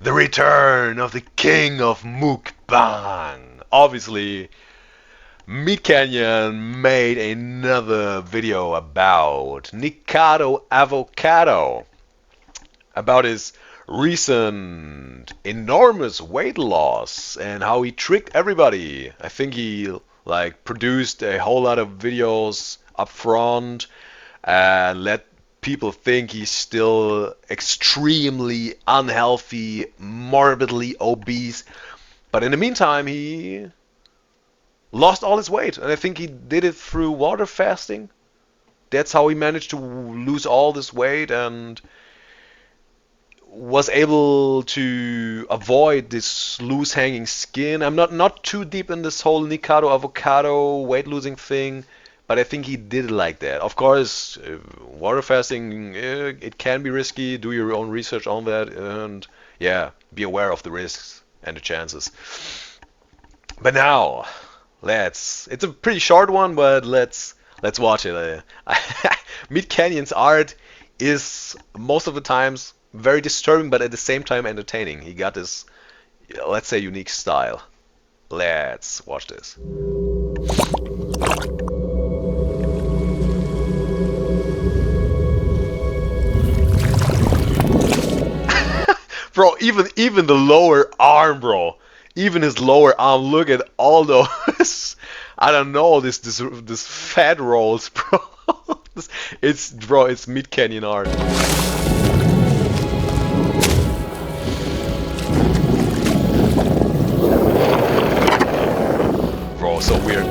The return of the king of Mukbang. Obviously, Meat Canyon made another video about Nikocado Avocado, about his recent enormous weight loss and how he tricked everybody. I think he produced a whole lot of videos up front and let people think he's still extremely unhealthy, morbidly obese. But in the meantime, he lost all his weight, and I think he did it through water fasting. That's how he managed to lose all this weight and was able to avoid this loose hanging skin. I'm not too deep in this whole Nikocado Avocado weight losing thing, but I think he did it like that. Of course, water fasting, it can be risky. Do your own research on that, and yeah, be aware of the risks and the chances. But now, it's a pretty short one, but let's watch it. Meat Canyon's art is most of the times very disturbing, but at the same time entertaining. He got this, let's say, unique style. Let's watch this. Bro, even the lower arm, bro. Even his lower arm. Look at all those. I don't know, this fat rolls, bro. It's Meat Canyon art. Bro, so weird.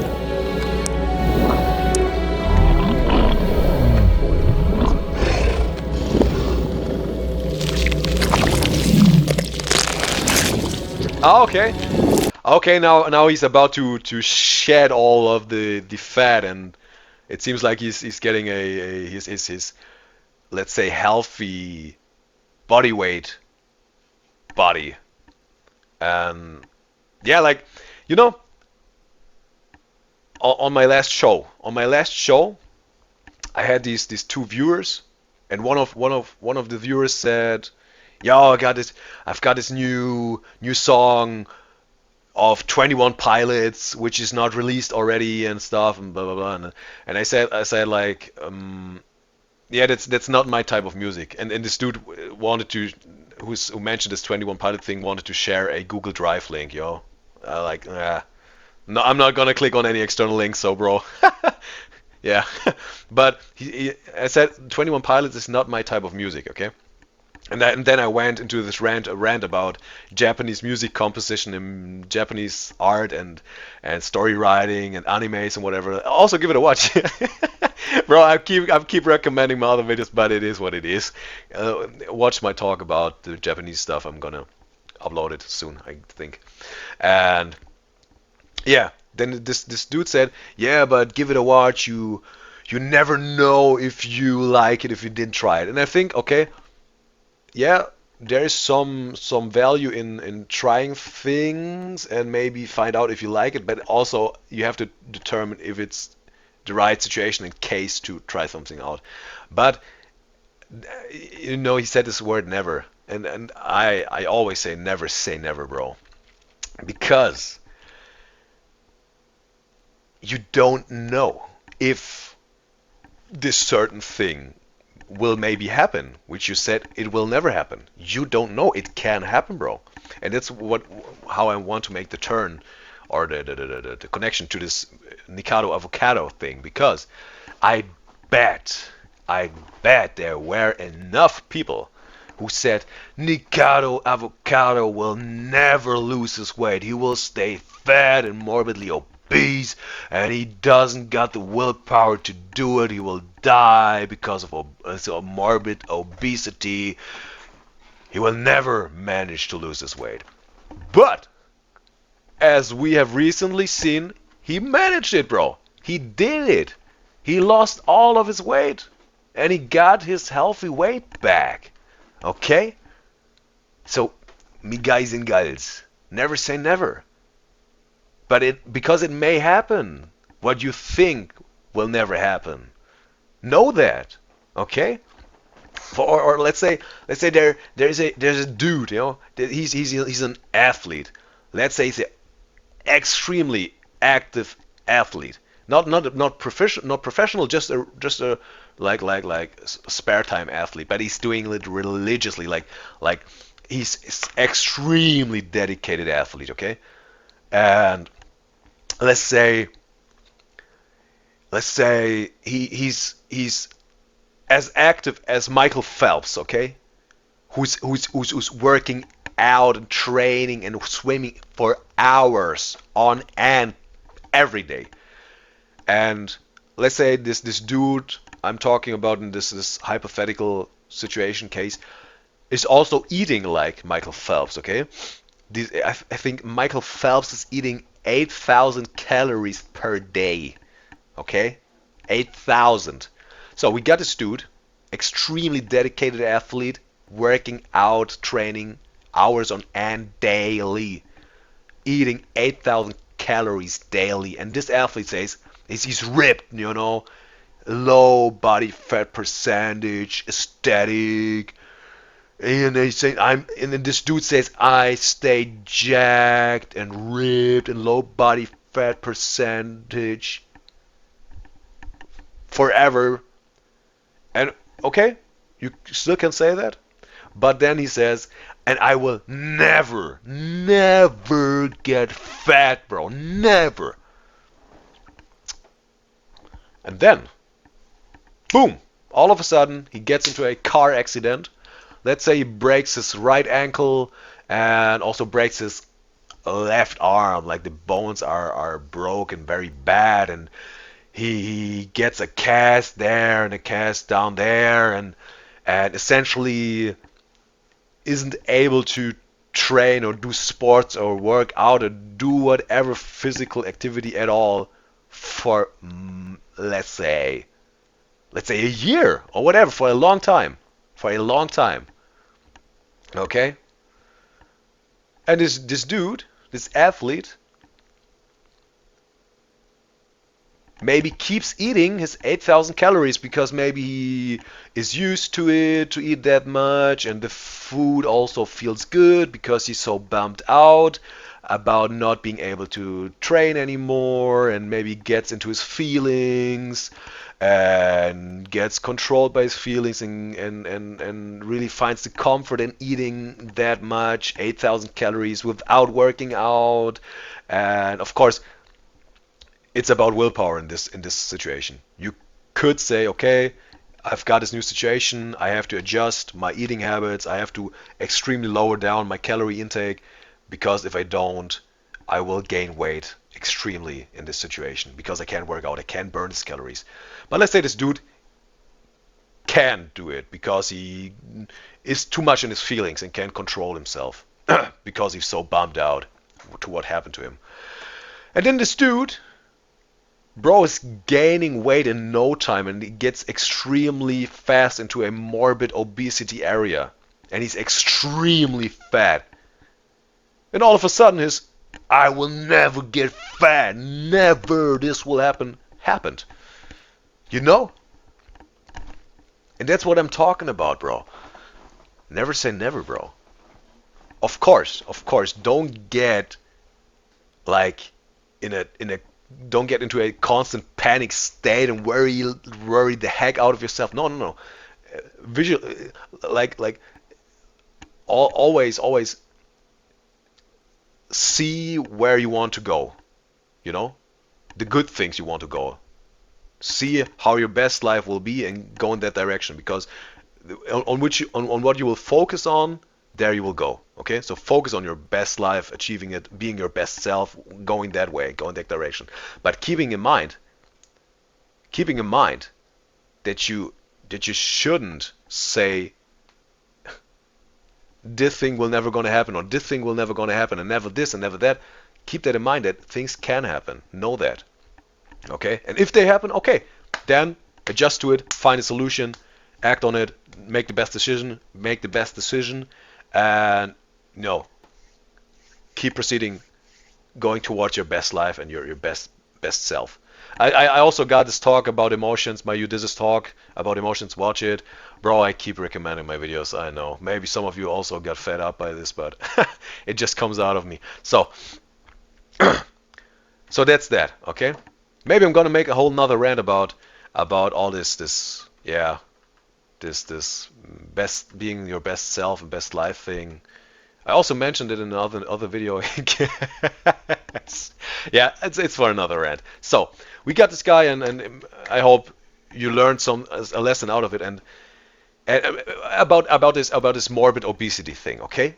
Oh, okay. Okay, now he's about to shed all of the fat, and it seems like he's getting his let's say healthy body weight body. And yeah, you know, on my last show, I had these two viewers, and one of the viewers said, "Yo, I've got this new song of 21 Pilots, which is not released already and stuff, and blah blah blah." And I said yeah, that's not my type of music. And this dude who mentioned this 21 Pilot thing wanted to share a Google Drive link, yo. No, I'm not gonna click on any external links, so bro. Yeah, but I said 21 Pilots is not my type of music, okay? And then I went into this rant about Japanese music composition and Japanese art and story writing and animes and whatever. Also give it a watch. Bro, I keep recommending my other videos, but it is what it is. Watch my talk about the Japanese stuff. I'm gonna upload it soon, I think. And yeah, then this dude said, "Yeah, but give it a watch. You never know if you like it if you didn't try it." And I think, okay, yeah, there is some value in trying things and maybe find out if you like it, but also you have to determine if it's the right situation and case to try something out. But he said this word never, and I always say never, bro, because you don't know if this certain thing will maybe happen, which you said it will never happen. You don't know. It can happen, bro. And that's how I want to make the turn or the connection to this Nikocado Avocado thing, because I bet there were enough people who said Nikocado Avocado will never lose his weight. He will stay fat and morbidly obese, and he doesn't got the willpower to do it. He will die because of morbid obesity. He will never manage to lose his weight. But as we have recently seen, he managed it, bro. He did it. He lost all of his weight, and he got his healthy weight back. Okay? So, me guys and gyals, never say never. But because it may happen, what you think will never happen. Know that, okay? or let's say there's a dude, he's an athlete. Let's say he's an extremely active athlete, not professional, just a spare time athlete, but he's doing it religiously, like he's extremely dedicated athlete, okay? And let's say he's as active as Micheal Phelphs, okay? Who's working out and training and swimming for hours on end every day. And let's say this dude I'm talking about in this hypothetical situation case is also eating like Micheal Phelphs, okay? I think Micheal Phelphs is eating 8,000 calories per day, okay? 8,000. So we got this dude, extremely dedicated athlete, working out, training hours on end daily, eating 8,000 calories daily. And this athlete says he's ripped, low body fat percentage, aesthetic. And they say and then this dude says I stay jacked and ripped and low body fat percentage forever. And okay, you still can say that, but then he says, and I will never get fat, bro, never. And then, boom, all of a sudden he gets into a car accident. Let's say he breaks his right ankle and also breaks his left arm, like the bones are broken very bad, and he gets a cast there and a cast down there, and essentially isn't able to train or do sports or work out or do whatever physical activity at all for let's say a year or whatever, for a long time. Okay? And this dude, this athlete, maybe keeps eating his 8,000 calories because maybe he is used to it, to eat that much, and the food also feels good because he's so bummed out about not being able to train anymore, and maybe gets into his feelings and gets controlled by his feelings, and really finds the comfort in eating that much 8,000 calories without working out. And of course it's about willpower in this situation. You could say, okay, I've got this new situation, I have to adjust my eating habits, I have to extremely lower down my calorie intake, because if I don't, I will gain weight extremely in this situation because I can't work out, I can't burn these calories. But let's say this dude can do it because he is too much in his feelings and can't control himself because he's so bummed out to what happened to him. And then this dude, bro, is gaining weight in no time, and he gets extremely fast into a morbid obesity area, and he's extremely fat. And all of a sudden his I will never get fat, never this will happen, happened. You know? And that's what I'm talking about, bro. Never say never, bro. Of course, don't get like in a don't get into a constant panic state and worry the heck out of yourself. No. Visual, always see where you want to go. The good things you want to go. See how your best life will be and go in that direction, because on what you will focus on, there you will go. Okay, so focus on your best life, achieving it, being your best self, going that way, going that direction. But keeping in mind that you shouldn't say this thing will never gonna happen, or this thing will never gonna happen, and never this and never that. Keep that in mind, that things can happen. Know that. Okay, and if they happen, okay, then adjust to it, find a solution, act on it, make the best decision, and keep proceeding, going towards your best life and your best self. I also got this talk about emotions, my UDYZYZ talk about emotions. Watch it. Bro, I keep recommending my videos. I know. Maybe some of you also got fed up by this, but it just comes out of me. So, so that's that, okay? Maybe I'm gonna make a whole nother rant about all this yeah, this best being your best self and best life thing. I also mentioned it in another video. Yeah, it's for another rant. So we got this guy, and I hope you learned a lesson out of it, and about this morbid obesity thing. Okay,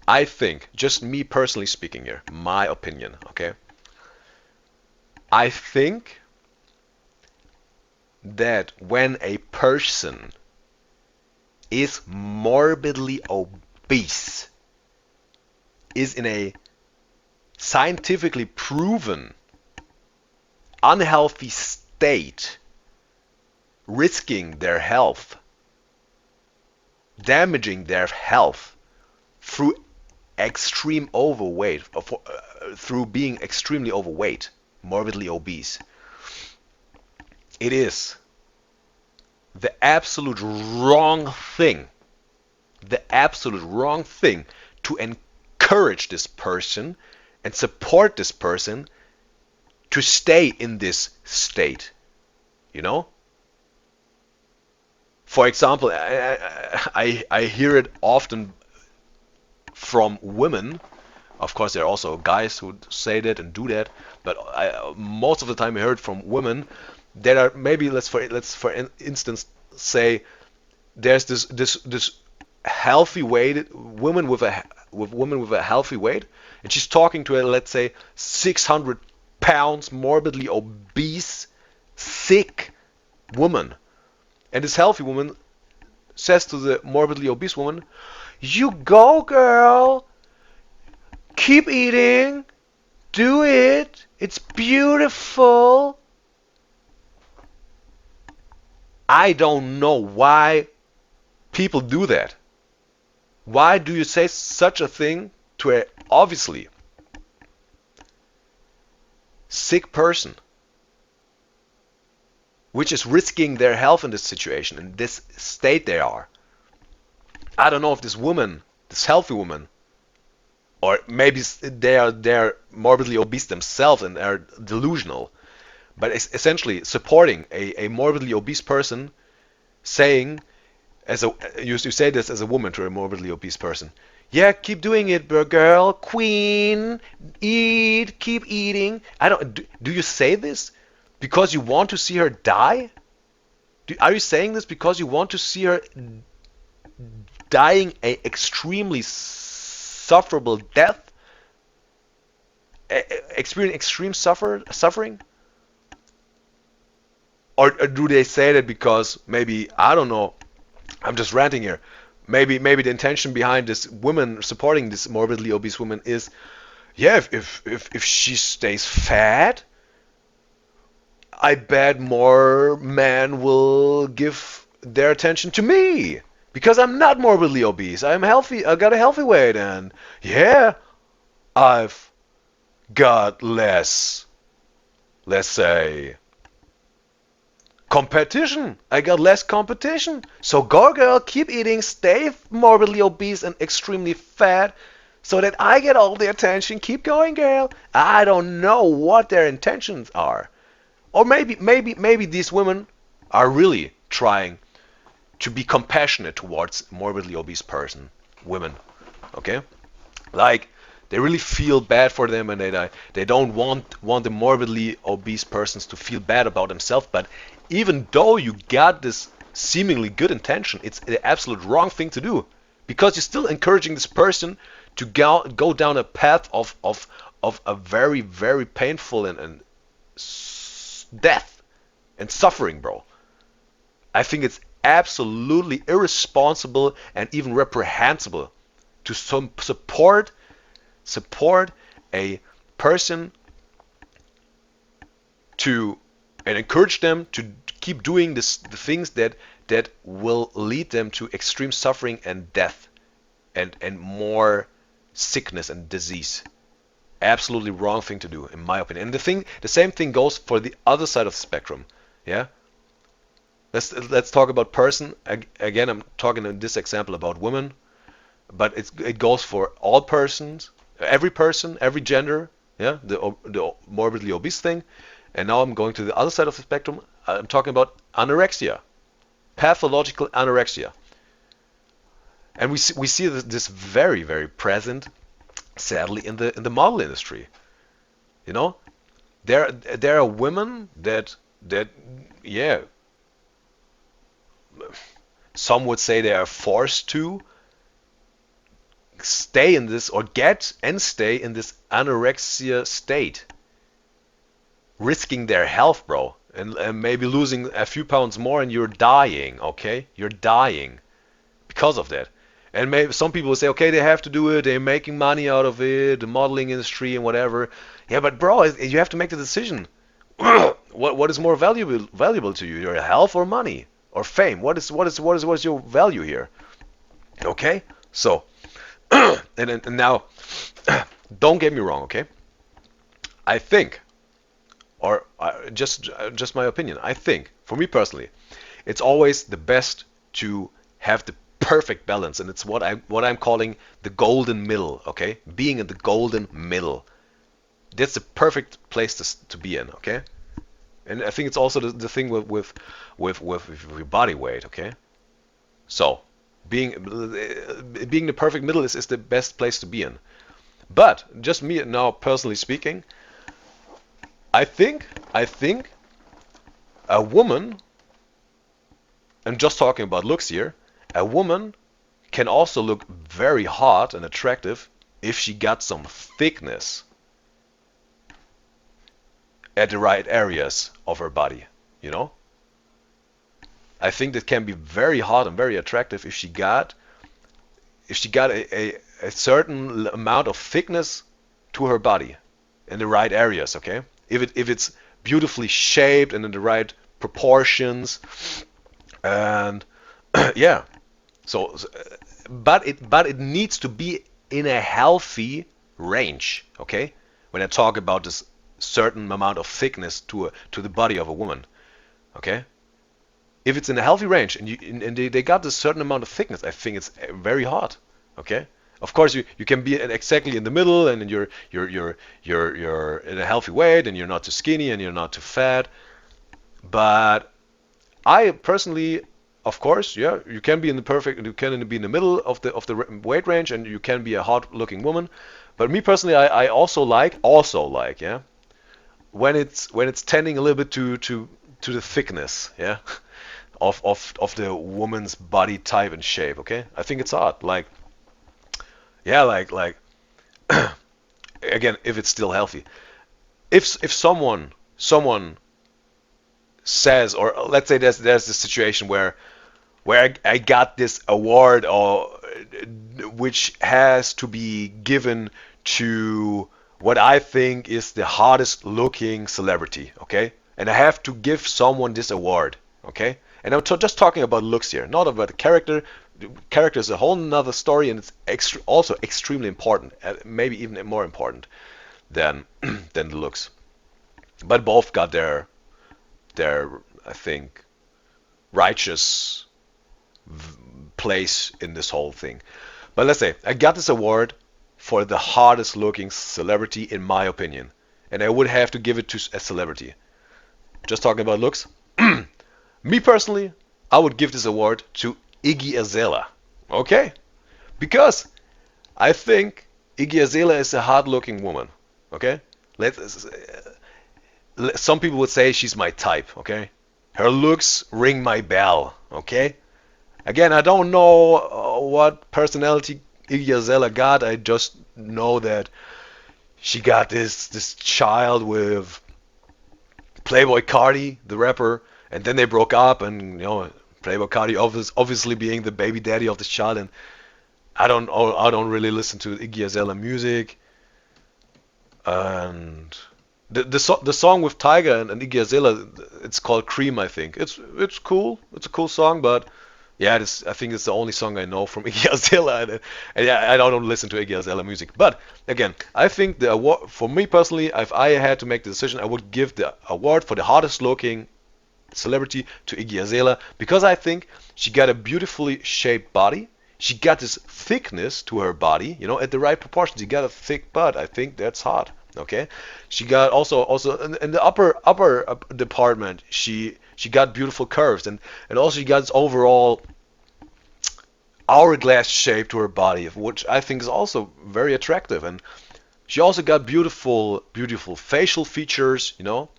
I think, just me personally speaking here, my opinion. Okay, I think that when a person is morbidly obese, is in a scientifically proven unhealthy state, risking their health, damaging their health through extreme overweight, through being extremely overweight, morbidly obese. It is the absolute wrong thing to encourage this person and support this person to stay in this state, you know? For example, I hear it often from women. Of course, there are also guys who say that and do that, but most of the time I heard from women that are, maybe let's for instance say there's this healthy weight woman with a healthy weight, and she's talking to a, let's say, 600 pounds morbidly obese sick woman, and this healthy woman says to the morbidly obese woman, "You go, girl, keep eating, do it, it's beautiful." I don't know why people do that. Why do you say such a thing to a obviously sick person, which is risking their health in this situation, in this state they are? I don't know if this woman, this healthy woman, or maybe they're morbidly obese themselves and are delusional, but it's essentially supporting a morbidly obese person, saying, you say this as a woman to a morbidly obese person, "Yeah, keep doing it, girl, queen, eat, keep eating." I don't. Do you say this because you want to see her die? Are you saying this because you want to see her dying a extremely sufferable death, experience extreme suffering? Or do they say that because maybe, I don't know, I'm just ranting here, maybe the intention behind this woman supporting this morbidly obese woman is, yeah, if she stays fat, I bet more men will give their attention to me because I'm not morbidly obese. I'm healthy. I got a healthy weight, and yeah, I've got less, let's say, competition. I got less competition. So go, girl, keep eating, stay morbidly obese and extremely fat so that I get all the attention. Keep going, girl. I don't know what their intentions are. Or maybe these women are really trying to be compassionate towards morbidly obese women. Okay? Like, they really feel bad for them, and they don't want the morbidly obese persons to feel bad about themselves. But even though you got this seemingly good intention, it's the absolute wrong thing to do, because you're still encouraging this person to go down a path of a very, very painful and death and suffering, bro. I think it's absolutely irresponsible and even reprehensible to support a person to and encourage them to keep doing the things that will lead them to extreme suffering and death and more sickness and disease. Absolutely wrong thing to do, in my opinion. And the same thing goes for the other side of the spectrum. Yeah. Let's talk about person. Again, I'm talking in this example about women, but it goes for all persons, every gender. Yeah, the morbidly obese thing. And now I'm going to the other side of the spectrum. I'm talking about anorexia, pathological anorexia. And we see this very, very present, sadly, in the model industry. You know, there are women that yeah, some would say they are forced to stay in this or get and stay in this anorexia state, risking their health, bro, and maybe losing a few pounds more, and you're dying. Okay, you're dying because of that. And maybe some people will say, okay, they have to do it. They're making money out of it, the modeling industry and whatever. Yeah, but bro, you have to make the decision. what is more valuable to you, your health or money or fame? What is your value here? Okay, so and now, don't get me wrong, okay? I think, or just my opinion. I think, for me personally, it's always the best to have the perfect balance, and it's what I'm calling the golden middle. Okay, being in the golden middle. That's the perfect place to be in. Okay, and I think it's also the thing with your body weight. Okay, so being the perfect middle is the best place to be in. But just me now, personally speaking, I think a woman, I'm just talking about looks here, a woman can also look very hot and attractive if she got some thickness at the right areas of her body, you know? I think that can be very hot and very attractive if she got a certain amount of thickness to her body in the right areas, okay? If it's beautifully shaped and in the right proportions, and yeah. So, but it needs to be in a healthy range, okay? When I talk about this certain amount of thickness to the body of a woman, okay? If it's in a healthy range and they got this certain amount of thickness, I think it's very hot, okay? Of course, you can be exactly in the middle, and you're in a healthy weight, and you're not too skinny, and you're not too fat. But I personally, of course, yeah, you can be in the middle of the weight range, and you can be a hot-looking woman. But me personally, I also like, yeah, when it's tending a little bit to the thickness, yeah, of the woman's body type and shape. Okay, I think it's hot. Like, yeah, like again, if it's still healthy. If someone says, or let's say there's this situation where I got this award, or which has to be given to what I think is the hottest looking celebrity, okay? And I have to give someone this award, okay? And I'm just talking about looks here, not about the character. The character is a whole nother story, and it's also extremely important, maybe even more important than than the looks. But both got their I think righteous place in this whole thing. But let's say I got this award for the hottest looking celebrity in my opinion, and I would have to give it to a celebrity. Just talking about looks. Me personally, I would give this award to Iggy Azelea. Okay? Because I think Iggy Azelea is a hard-looking woman. Okay? Some people would say she's my type. Okay? Her looks ring my bell. Okay? Again, I don't know what personality Iggy Azalea got. I just know that she got this child with Playboy Cardi, the rapper, and then they broke up, and Playboy Cardi obviously being the baby daddy of this child, and I don't really listen to Iggy Azalea music, and the song with Tyga and Iggy Azalea, it's called Cream, I think. It's cool. It's a cool song, but Yeah, this, I think it's the only song I know from Iggy Azalea, and yeah, I don't listen to Iggy Azalea music. But again, I think the award, for me personally, if I had to make the decision, I would give the award for the hottest looking celebrity to Iggy Azalea, because I think she got a beautifully shaped body. She got this thickness to her body, you know, at the right proportions. She got a thick butt. I think that's hot. Okay, she got also in the upper department. She got beautiful curves, and also she got this overall hourglass shape to her body, which I think is also very attractive. And she also got beautiful facial features, you know.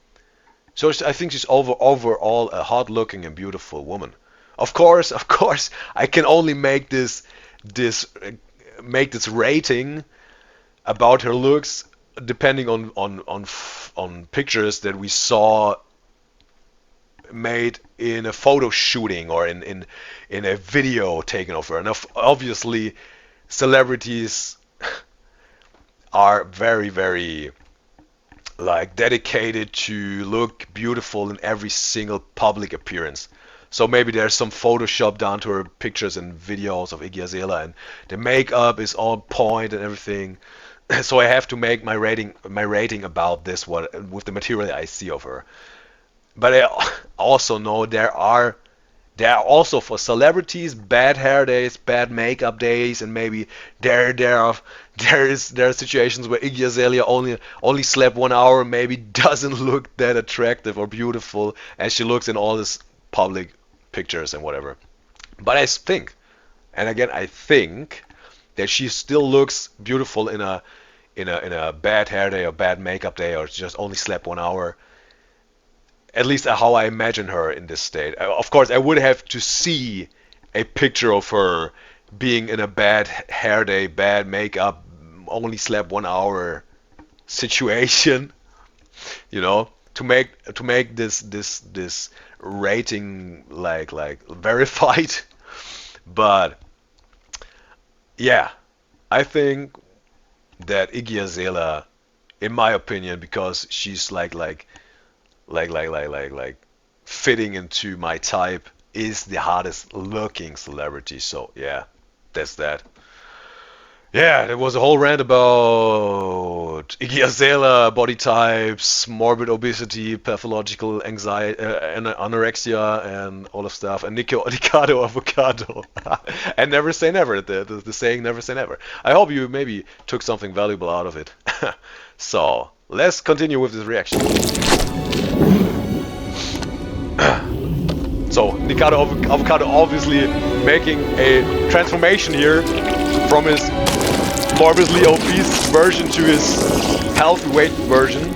So I think she's overall a hot-looking and beautiful woman. Of course, I can only this make this rating about her looks depending on pictures that we saw made in a photo shooting or in a video taken of her. And obviously, celebrities are very like dedicated to look beautiful in every single public appearance. So maybe there's some Photoshop done to her pictures and videos of Iggy Azalea, and the makeup is on point and everything. So I have to make my rating about this one with the material I see of her. But I also know there are also for celebrities bad hair days, bad makeup days, and maybe there are situations where Iggy Azalea only slept 1 hour, maybe doesn't look that attractive or beautiful as she looks in all these public pictures and whatever. But I think, and again I think, that she still looks beautiful in a bad hair day or bad makeup day, or just only slept 1 hour. At least how I imagine her in this state. Of course, I would have to see a picture of her being in a bad hair day, bad makeup, only slept 1 hour situation, you know, to make this rating like verified. But yeah, I think that Iggy Azalea, in my opinion, because she's like fitting into my type, is the hottest looking celebrity. So yeah, that's that. Yeah, there was a whole rant about Iggy Azalea, body types, morbid obesity, pathological anxiety, anorexia, and all of stuff, and Nikocado Avocado. And never say never, the saying never say never. I hope you maybe took something valuable out of it. So, let's continue with this reaction. So, Nikocado Avocado obviously making a transformation here from his morbidly obese version to his healthy weight version,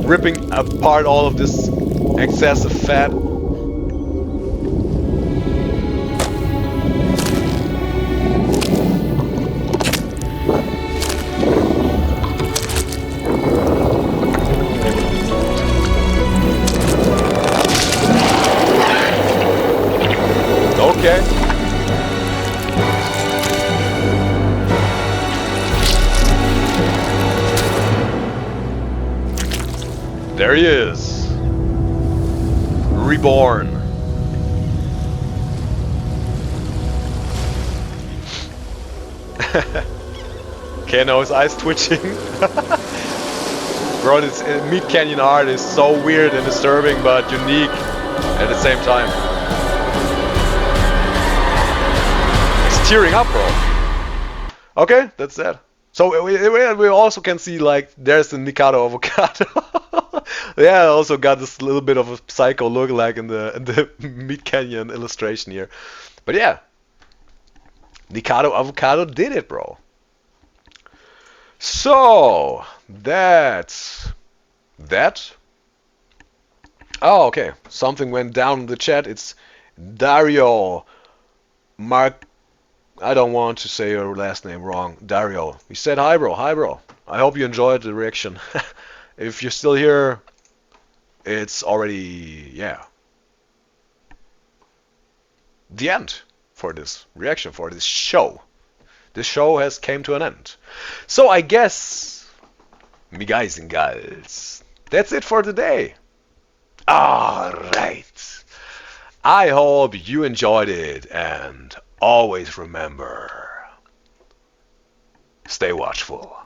ripping apart all of this excessive fat. Okay. There he is. Reborn. Okay, now his eyes twitching. Bro, this Meat Canyon art is so weird and disturbing, but unique at the same time. He's tearing up, bro. Okay, that's that. So we also can see, like, there's the Nikocado Avocado. Yeah, I also got this little bit of a psycho look like in the Meat Canyon illustration here. But yeah, Nikocado Avocado did it, bro. So that's that. Oh, okay. Something went down in the chat. It's Dario Mark. I don't want to say your last name wrong. Dario. He said hi, bro. Hi, bro. I hope you enjoyed the reaction. If you're still here, it's already, yeah, the end for this reaction, for this show. This show has came to an end. So I guess, me guys and gals, that's it for today. Alright. I hope you enjoyed it, and always remember, stay watchful.